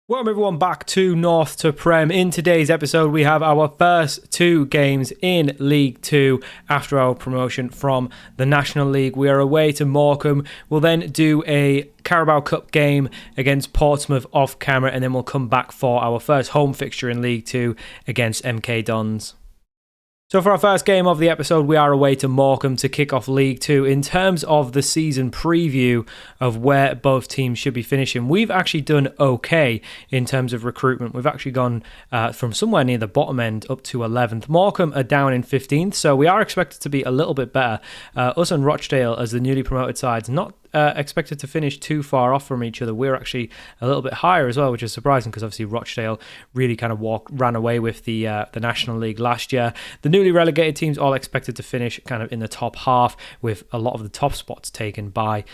Welcome everyone back to North to Prem. In today's episode, we have our first two games in League 2 after our promotion from the National League. We are away to Morecambe. We'll then do a Carabao Cup game against Portsmouth off camera, and then we'll come back for our first home fixture in League 2 against MK Dons. So for our first game of the episode, we are away to Morecambe to kick off League 2. In terms of the season preview of where both teams should be finishing, we've actually done okay in terms of recruitment. We've actually gone from somewhere near the bottom end up to 11th. Morecambe are down in 15th, so we are expected to be a little bit better. Us and Rochdale, as the newly promoted sides, not expected to finish too far off from each other. We're actually a little bit higher as well, which is surprising because obviously Rochdale really kind of ran away with the National League last year. The newly relegated teams all expected to finish kind of in the top half, with a lot of the top spots taken by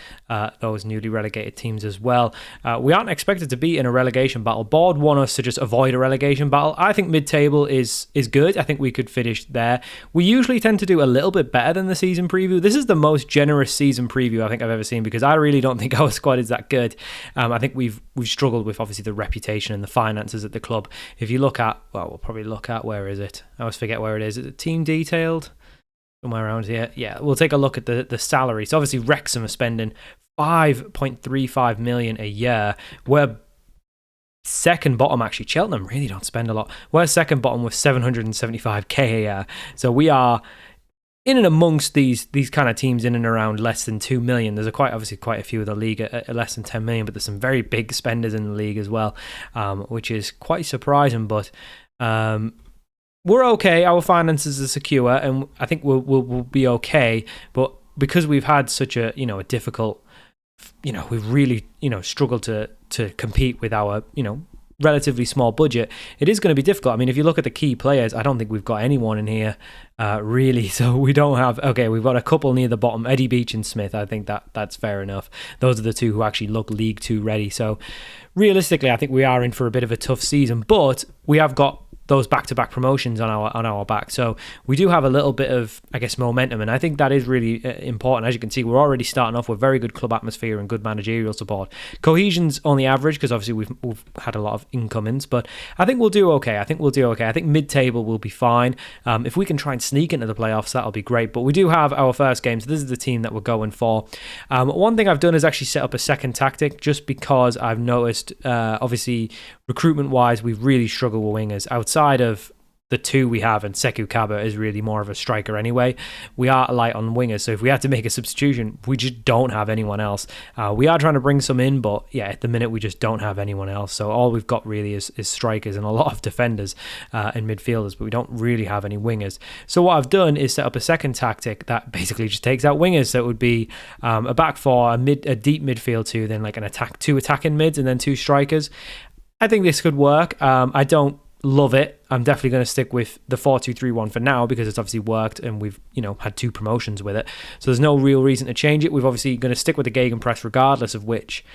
those newly relegated teams as well. We aren't expected to be in a relegation battle. Board want us to just avoid a relegation battle. I think mid-table is good. I think we could finish there. We usually tend to do a little bit better than the season preview. This is the most generous season preview I think I've ever seen, because I really don't think our squad is that good. I think we've struggled with obviously the reputation and the finances at the club. If you look at, well, we'll probably look at, where is it? I always forget where it is. Is it team detailed? Somewhere around here. Yeah, we'll take a look at the salary. So obviously Wrexham are spending 5.35 million a year. We're second bottom, actually. Cheltenham really don't spend a lot. We're second bottom with 775k a year. So we are in and amongst these kind of teams in and around less than 2 million. There's quite a few of the league at less than 10 million, but there's some very big spenders in the league as well, which is quite surprising. But we're okay. Our finances are secure, and I think we'll be okay. But because we've had such a a difficult, we've really struggled to compete with our relatively small budget, it is going to be difficult. I mean, if you look at the key players, I don't think we've got anyone in here really. So we don't have, we've got a couple near the bottom, Eddie Beach and Smith. I think that's fair enough. Those are the two who actually look League 2 ready. So realistically, I think we are in for a bit of a tough season, but we have got those back-to-back promotions on our back. So we do have a little bit of, momentum, and I think that is really important. As you can see, we're already starting off with very good club atmosphere and good managerial support. Cohesion's only average because obviously we've had a lot of incomings, but I think we'll do okay. I think mid-table will be fine. If we can try and sneak into the playoffs, that'll be great. But we do have our first game, so this is the team that we're going for. One thing I've done is actually set up a second tactic, just because I've noticed, obviously, recruitment-wise, we've really struggled with wingers. Outside of the two we have, and Sekou Kaba is really more of a striker anyway, we are light on wingers. So if we had to make a substitution, we just don't have anyone else. We are trying to bring some in, but yeah, at the minute we just don't have anyone else. So all we've got really is strikers and a lot of defenders and midfielders, but we don't really have any wingers. So what I've done is set up a second tactic that basically just takes out wingers. So it would be a back four, a deep midfield two, then like two attacking mids, and then two strikers. I think this could work. I don't love it. I'm definitely going to stick with the 4-2-3-1 for now, because it's obviously worked and we've had two promotions with it. So there's no real reason to change it. We've obviously going to stick with the gegenpress regardless of which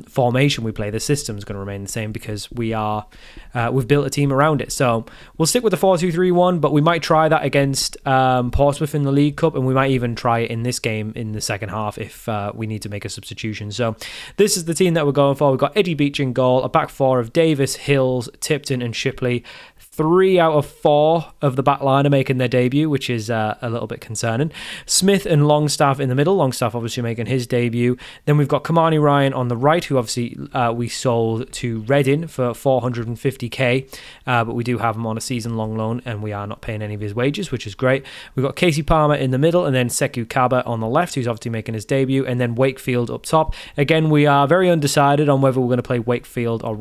formation we play. The system's going to remain the same because we've built a team around it. So we'll stick with the 4-2-3-1, but we might try that against Portsmouth in the League Cup, and we might even try it in this game in the second half if we need to make a substitution. So this is the team that we're going for. We've got Eddie Beach in goal, a back four of Davis, Hills, Tipton and Shipley. 3 out of 4 of the back line are making their debut, which is a little bit concerning. Smith and Longstaff in the middle. Longstaff obviously making his debut. Then we've got Kamani Ryan on the right, who obviously we sold to Reading for 450k, but we do have him on a season-long loan, and we are not paying any of his wages, which is great. We've got Casey Palmer in the middle, and then Sekou Kaba on the left, who's obviously making his debut, and then Wakefield up top. Again, we are very undecided on whether we're going to play Wakefield or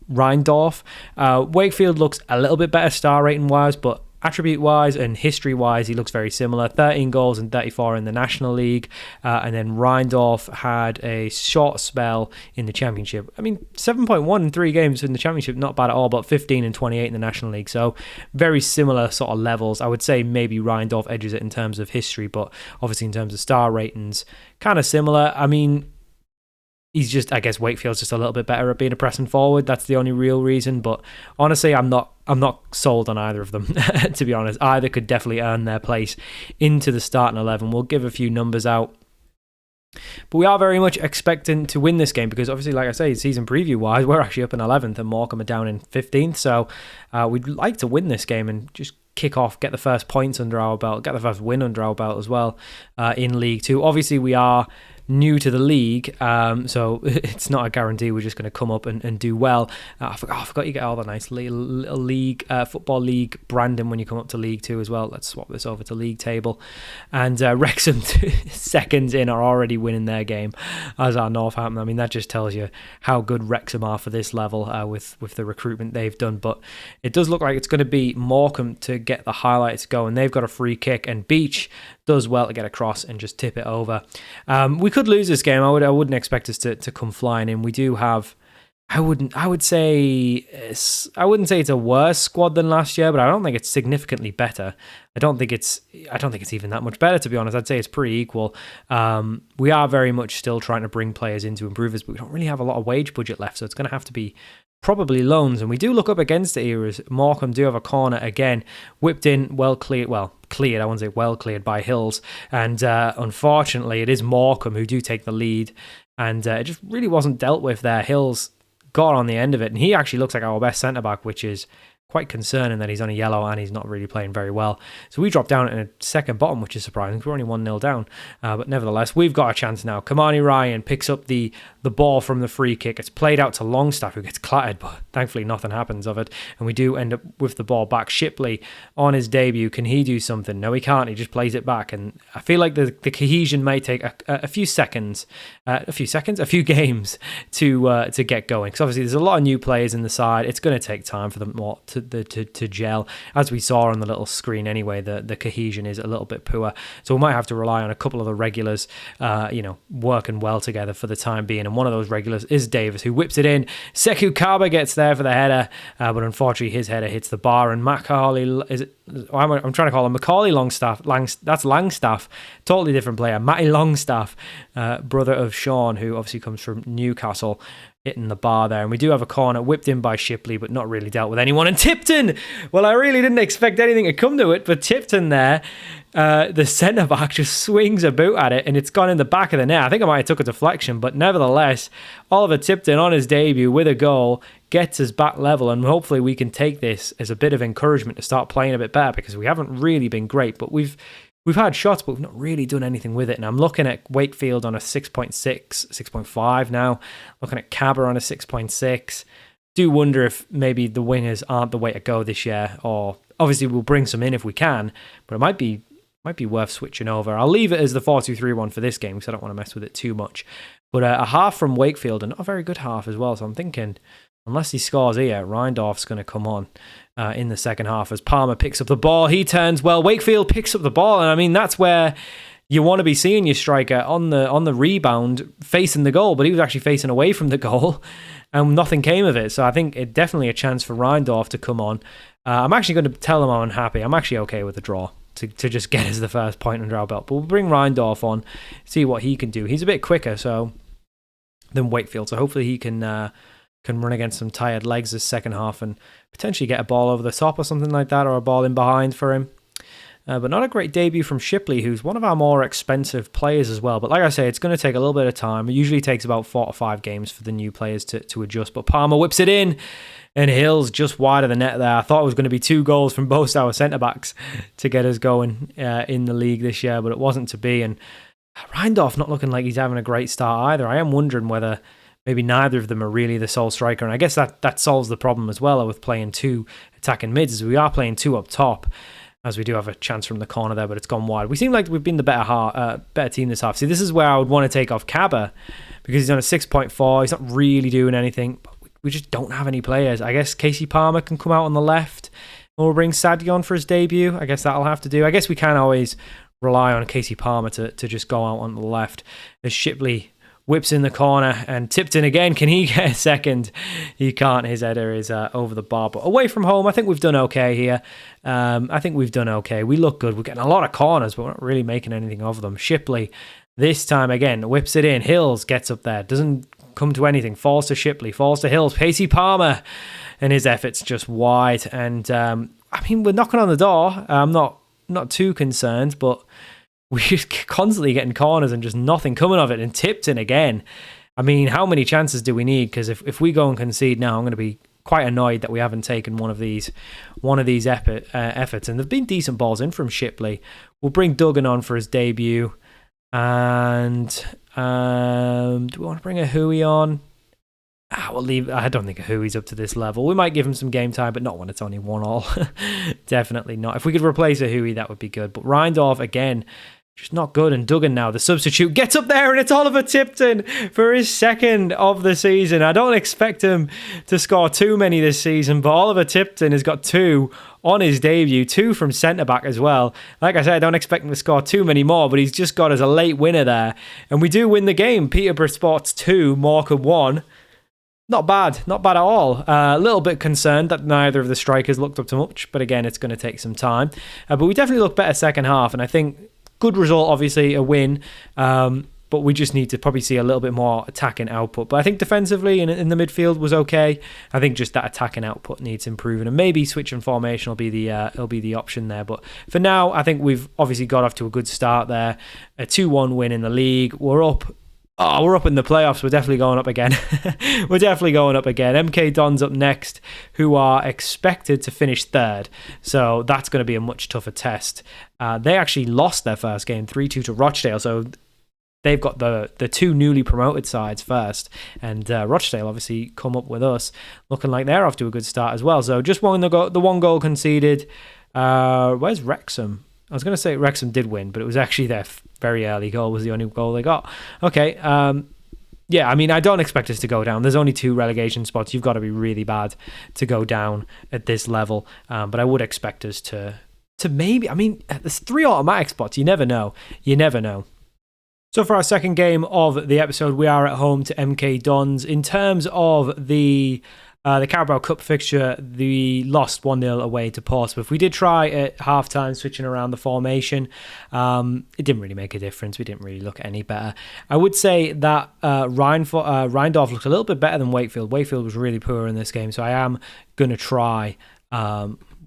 Reindorf. Wakefield looks a little bit better star rating wise, but attribute wise and history wise he looks very similar. 13 goals and 34 in the National League, and then Reindorf had a short spell in the Championship. 7.1 in 3 games in the Championship, not bad at all, but 15 and 28 in the National League, so very similar sort of levels. I would say maybe Reindorf edges it in terms of history, but obviously in terms of star ratings kind of similar. He's just, I guess Wakefield's just a little bit better at being a pressing forward. That's the only real reason. But honestly, I'm not sold on either of them, to be honest. Either could definitely earn their place into the starting 11. We'll give a few numbers out. But we are very much expecting to win this game because obviously, like I say, season preview-wise, we're actually up in 11th and Morecambe are down in 15th. So we'd like to win this game and just kick off, get the first points under our belt, get the first win under our belt as well in League Two. Obviously, we are new to the league, so it's not a guarantee we're just going to come up and do well. I forgot you get all the nice little league, football league branding when you come up to League Two as well. Let's swap this over to league table. And Wrexham, seconds in, are already winning their game, as are Northampton. I mean, that just tells you how good Wrexham are for this level with the recruitment they've done. But it does look like it's going to be Morecambe to get the highlights going. They've got a free kick, and Beach does well to get across and just tip it over. We could lose this game. I wouldn't expect us to come flying in. We do have, I wouldn't say it's a worse squad than last year, but I don't think it's significantly better. I don't think it's even that much better, to be honest. I'd say it's pretty equal. We are very much still trying to bring players in to improve us, but we don't really have a lot of wage budget left, so it's going to have to be probably loans. And we do look up against it here as Morecambe do have a corner again, whipped in, cleared, I won't say well cleared by Hills. And unfortunately, it is Morecambe who do take the lead. And it just really wasn't dealt with there. Hills got on the end of it. And he actually looks like our best centre-back, which is quite concerning that he's on a yellow and he's not really playing very well. So we dropped down in a second bottom, which is surprising. We're only 1-0 down. But nevertheless, we've got a chance now. Kamani Ryan picks up the ball from the free kick. It's played out to Longstaff, who gets clattered, but thankfully nothing happens of it. And we do end up with the ball back. Shipley, on his debut, can he do something? No, he can't. He just plays it back. And I feel like the cohesion may take a few games to get going. Because obviously there's a lot of new players in the side. It's going to take time for them more to gel. As we saw on the little screen anyway, the cohesion is a little bit poor. So we might have to rely on a couple of the regulars, working well together for the time being. And one of those regulars is Davis, who whips it in. Sekou Kaba gets there for the header, but unfortunately his header hits the bar. And Macaulay, I'm trying to call him Macaulay Longstaff. That's Langstaff, totally different player. Matty Longstaff, brother of Sean, who obviously comes from Newcastle, hitting the bar there. And we do have a corner whipped in by Shipley, but not really dealt with anyone. And Tipton, well, I really didn't expect anything to come to it, but Tipton there, the centre-back just swings a boot at it, and it's gone in the back of the net. I think I might have took a deflection, but nevertheless, Oliver Tipton on his debut with a goal gets us back level, and hopefully we can take this as a bit of encouragement to start playing a bit better, because we haven't really been great, but we've had shots, but we've not really done anything with it. And I'm looking at Wakefield on a 6.6, 6.5 now. Looking at Cabra on a 6.6. Do wonder if maybe the wingers aren't the way to go this year. Or obviously we'll bring some in if we can, but it might be worth switching over. I'll leave it as the 4-2-3-1 for this game because I don't want to mess with it too much. But a half from Wakefield, and not a very good half as well. So I'm thinking, unless he scores here, Reindorf's going to come on in the second half as Palmer picks up the ball. He turns well. Wakefield picks up the ball, and I mean that's where you want to be seeing your striker on the rebound facing the goal, but he was actually facing away from the goal, and nothing came of it. So I think it definitely a chance for Reindorf to come on. I'm actually going to tell him I'm unhappy. I'm actually okay with the draw to just get us the first point under our belt, but we'll bring Reindorf on, see what he can do. He's a bit quicker than Wakefield, so hopefully he can run against some tired legs this second half and potentially get a ball over the top or something like that, or a ball in behind for him. But not a great debut from Shipley, who's one of our more expensive players as well. But like I say, it's going to take a little bit of time. It usually takes about 4 to 5 games for the new players to adjust. But Palmer whips it in, and Hill's just wide of the net there. I thought it was going to be 2 goals from both our centre-backs to get us going in the league this year, but it wasn't to be. And Reindorf not looking like he's having a great start either. I am wondering whether maybe neither of them are really the sole striker. And I guess that solves the problem as well with playing 2 attacking mids, as we are playing 2 up top, as we do have a chance from the corner there, but it's gone wide. We seem like we've been the better team this half. See, this is where I would want to take off Cabba, because he's on a 6.4. He's not really doing anything. But we just don't have any players. I guess Casey Palmer can come out on the left, and we'll bring Sadio on for his debut. I guess that'll have to do. I guess we can always rely on Casey Palmer to just go out on the left as Shipley whips in the corner, and Tipton again. Can he get a second? He can't. His header is over the bar. But away from home, I think we've done okay here. I think we've done okay. We look good. We're getting a lot of corners, but we're not really making anything of them. Shipley, this time again, whips it in. Hills gets up there. Doesn't come to anything. Falls to Shipley. Falls to Hills. Casey Palmer, and his efforts just wide. And, I mean, we're knocking on the door. I'm not too concerned, but we're just constantly getting corners and just nothing coming of it, and Tipton again. I mean, how many chances do we need? Because if we go and concede now, I'm going to be quite annoyed that we haven't taken one of these efforts. And there've been decent balls in from Shipley. We'll bring Duggan on for his debut. And do we want to bring a Hui on? We'll leave. I don't think a Hui's up to this level. We might give him some game time, but not when it's only 1-1. Definitely not. If we could replace a Hui, that would be good. But Reindorf, again, just not good. And Duggan now, the substitute, gets up there, and it's Oliver Tipton for his second of the season. I don't expect him to score too many this season, but Oliver Tipton has got 2 on his debut, 2 from centre-back as well. Like I said, I don't expect him to score too many more, but he's just got us a late winner there. And we do win the game. Peterborough Sports 2, Morecambe 1. Not bad at all. A little bit concerned that neither of the strikers looked up to much, but again, it's going to take some time. But we definitely look better second half, and I think good result, obviously, a win. But we just need to probably see a little bit more attacking output. But I think defensively in the midfield was okay. I think just that attacking output needs improving, and maybe switching formation will be the option there. But for now, I think we've obviously got off to a good start there. A 2-1 win in the league. We're up in the playoffs. We're definitely going up again. MK Dons up next, who are expected to finish third. So that's going to be a much tougher test. They actually lost their first game 3-2 to Rochdale. So they've got the 2 newly promoted sides first. And Rochdale obviously come up with us, looking like they're off to a good start as well. So just the 1 goal conceded. Where's Wrexham? I was going to say Wrexham did win, but it was actually their very early goal was the only goal they got. Okay, yeah, I mean, I don't expect us to go down. There's only 2 relegation spots. You've got to be really bad to go down at this level. But I would expect us to maybe, I mean, there's 3 automatic spots. You never know. So for our second game of the episode, we are at home to MK Dons. In terms of the Carabao Cup fixture, we lost 1-0 away to Portsmouth. We did try at half-time switching around the formation. It didn't really make a difference. We didn't really look any better. I would say that Reindorf looked a little bit better than Wakefield. Wakefield was really poor in this game, so I am going to try...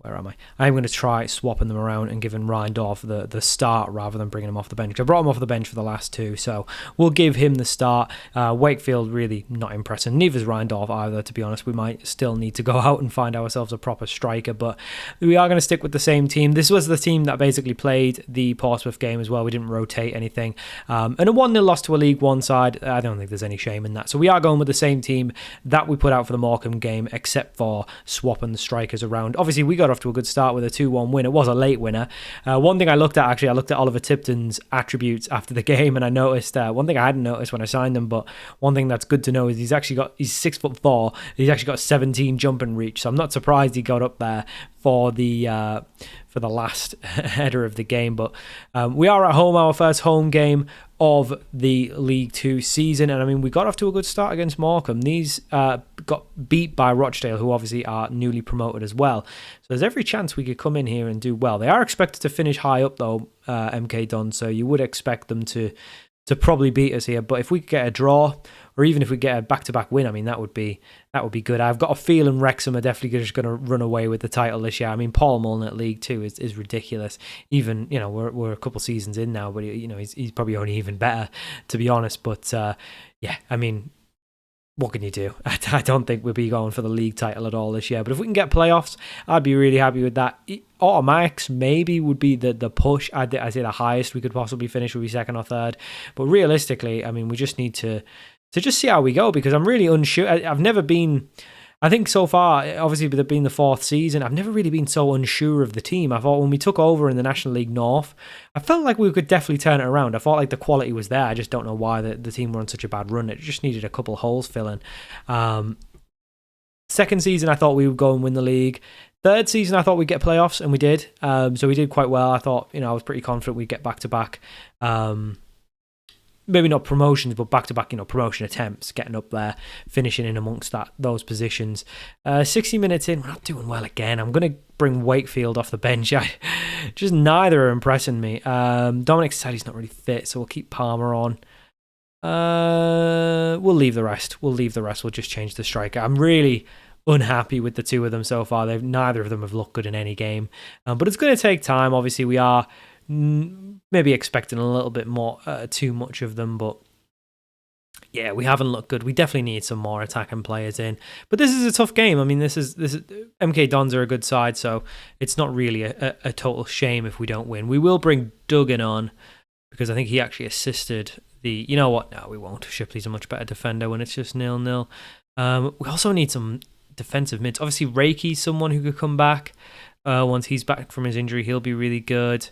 where am I? I'm going to try swapping them around and giving Reindorf the start rather than bringing him off the bench. I brought him off the bench for the last 2, so we'll give him the start. Wakefield really not impressing. Neither's Reindorf either, to be honest. We might still need to go out and find ourselves a proper striker, but we are going to stick with the same team. This was the team that basically played the Portsmouth game as well. We didn't rotate anything. And a 1-0 loss to a League One side, I don't think there's any shame in that. So we are going with the same team that we put out for the Morecambe game, except for swapping the strikers around. Obviously, we got off to a good start with a 2-1 win. It was a late winner. One thing I looked at Oliver Tipton's attributes after the game, and I noticed one thing I hadn't noticed when I signed him, but one thing that's good to know is he's 6'4". He's actually got 17 jumping reach, so I'm not surprised he got up there for the last header of the game. But we are at home, our first home game of the League 2 season, and I mean, we got off to a good start against Morecambe. These got beat by Rochdale, who obviously are newly promoted as well, so there's every chance we could come in here and do well. They are expected to finish high up though, MK Dons, so you would expect them to probably beat us here. But if we could get a draw, or even if we get a back-to-back win, I mean, that would be good. I've got a feeling Wrexham are definitely just going to run away with the title this year. I mean, Paul Mullen at League 2 is ridiculous. Even, we're a couple seasons in now, but he's probably only even better, to be honest. But yeah, I mean, what can you do? I don't think we'll be going for the league title at all this year. But if we can get playoffs, I'd be really happy with that. Automatics maybe would be the push. I'd say the highest we could possibly finish would be second or third. But realistically, I mean, we just need to just see how we go, because I'm really unsure. I've never been... I think so far, obviously with it being the 4th season, I've never really been so unsure of the team. I thought when we took over in the National League North, I felt like we could definitely turn it around. I felt like the quality was there. I just don't know why the team were on such a bad run. It just needed a couple holes filling. Second season, I thought we would go and win the league. Third season, I thought we'd get playoffs, and we did. So we did quite well. I thought, I was pretty confident we'd get back-to-back. Maybe not promotions, but back-to-back, promotion attempts, getting up there, finishing in amongst those positions. 60 minutes in, we're not doing well again. I'm going to bring Wakefield off the bench. Just neither are impressing me. Dominic said he's not really fit, so we'll keep Palmer on. We'll leave the rest. We'll just change the striker. I'm really unhappy with the 2 of them so far. Neither of them have looked good in any game. But it's going to take time. Obviously, we are maybe expecting a little bit more, too much of them, but yeah, we haven't looked good. We definitely need some more attacking players in. But this is a tough game. I mean, this is MK Dons are a good side, so it's not really a total shame if we don't win. We will bring Duggan on because I think he actually assisted the... You know what? No, we won't. Shipley's a much better defender when it's just 0-0. We also need some defensive mids. Obviously, Reiki's someone who could come back. Once he's back from his injury, he'll be really good.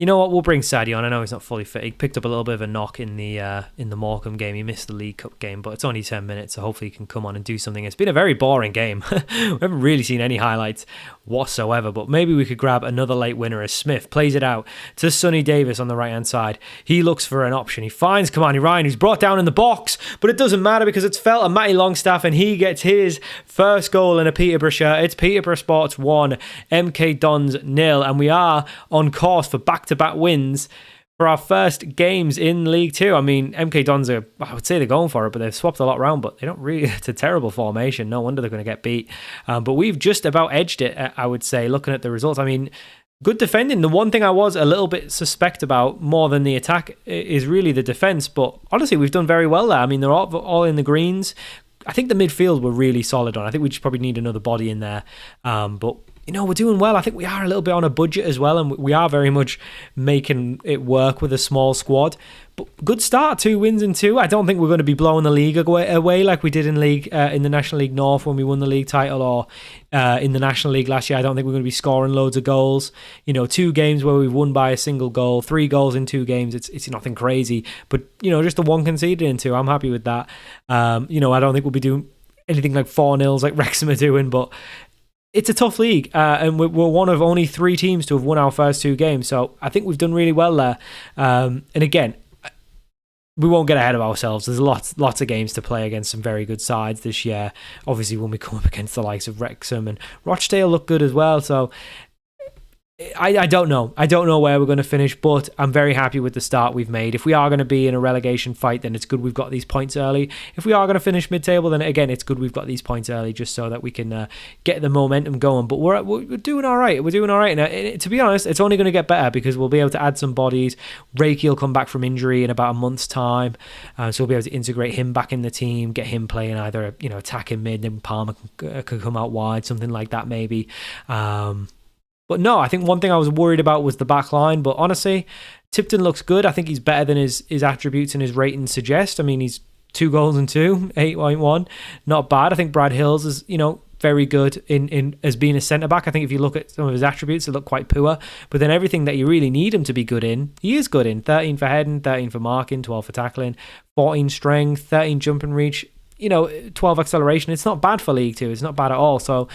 You know what? We'll bring Sadie on. I know he's not fully fit. He picked up a little bit of a knock in the Morecambe game. He missed the League Cup game, but it's only 10 minutes, so hopefully he can come on and do something. It's been a very boring game. We haven't really seen any highlights whatsoever, but maybe we could grab another late winner as Smith plays it out to Sonny Davis on the right-hand side. He looks for an option. He finds Kamani Ryan, who's brought down in the box, but it doesn't matter because it's Felt and Matty Longstaff, and he gets his first goal in a Peterborough shirt. It's Peterborough Sports 1, MK Dons 0, and we are on course for back-to-back wins for our first games in League Two. I mean, MK Dons are, I would say they're going for it, but they've swapped a lot around, but they don't really, it's a terrible formation. No wonder they're going to get beat. But we've just about edged it, I would say, looking at the results. I mean, good defending. The one thing I was a little bit suspect about more than the attack is really the defence, but honestly, we've done very well there. I mean, they're all in the greens. I think the midfield were really solid on. I think we just probably need another body in there. But you know, we're doing well. I think we are a little bit on a budget as well, and we are very much making it work with a small squad. But good start, 2 wins in 2. I don't think we're going to be blowing the league away like we did in the National League North when we won the league title, or in the National League last year. I don't think we're going to be scoring loads of goals. You know, 2 games where we've won by a single goal, 3 goals in 2 games. It's nothing crazy, but you know, just the 1 conceded in 2. I'm happy with that. You know, I don't think we'll be doing anything like 4-0s like Wrexham are doing, but it's a tough league, and we're one of only 3 teams to have won our first 2 games, so I think we've done really well there. And again, we won't get ahead of ourselves. There's lots of games to play against some very good sides this year. Obviously, when we come up against the likes of Wrexham, and Rochdale look good as well, so I don't know. I don't know where we're going to finish, but I'm very happy with the start we've made. If we are going to be in a relegation fight, then it's good we've got these points early. If we are going to finish mid-table, then again, it's good we've got these points early just so that we can get the momentum going. But we're doing all right. We're doing all right. And to be honest, it's only going to get better because we'll be able to add some bodies. Reiki will come back from injury in about a month's time, so we'll be able to integrate him back in the team, get him playing either attacking mid, then Palmer could come out wide, something like that maybe. But no, I think one thing I was worried about was the back line. But honestly, Tipton looks good. I think he's better than his attributes and his ratings suggest. I mean, he's 2 goals and 2, 8.1. Not bad. I think Brad Hills is, very good in as being a centre-back. I think if you look at some of his attributes, they look quite poor. But then everything that you really need him to be good in, he is good in. 13 for heading, 13 for marking, 12 for tackling, 14 strength, 13 jump and reach. 12 acceleration. It's not bad for League Two. It's not bad at all. So,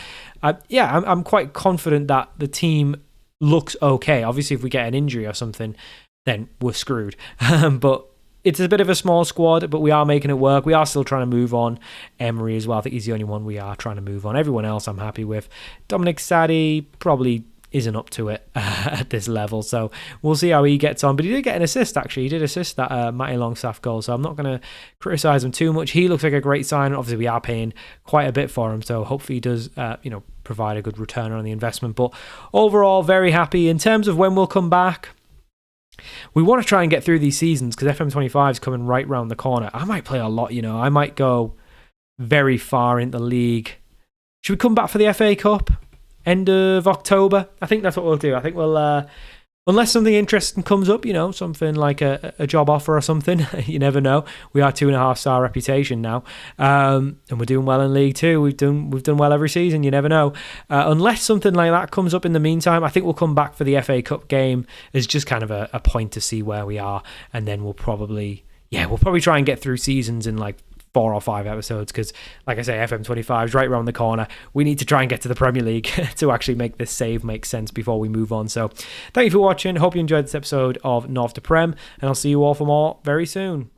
I'm quite confident that the team looks okay. Obviously, if we get an injury or something, then we're screwed. But it's a bit of a small squad, but we are making it work. We are still trying to move on. Emery as well. I think he's the only one we are trying to move on. Everyone else I'm happy with. Dominic Sadie probably isn't up to it at this level, so we'll see how he gets on. But he did get an assist, actually. He did assist that Matty Longstaff goal, so I'm not going to criticise him too much. He looks like a great sign. Obviously, we are paying quite a bit for him, so hopefully he does provide a good return on the investment. But overall, very happy. In terms of when we'll come back, we want to try and get through these seasons because FM25 is coming right round the corner. I might play a lot, I might go very far into the league. Should we come back for the FA Cup? End of October. I think that's what we'll do. I think we'll, unless something interesting comes up, something like a job offer or something. You never know. We are 2.5-star reputation now, and we're doing well in League Two. We've done well every season. You never know. Unless something like that comes up in the meantime, I think we'll come back for the FA Cup game as just kind of a point to see where we are, and then we'll probably try and get through seasons in like 4 or 5 episodes because, like I say, FM25 is right around the corner. We need to try and get to the Premier League to actually make this save make sense before we move on. So thank you for watching. Hope you enjoyed this episode of North to Prem, and I'll see you all for more very soon.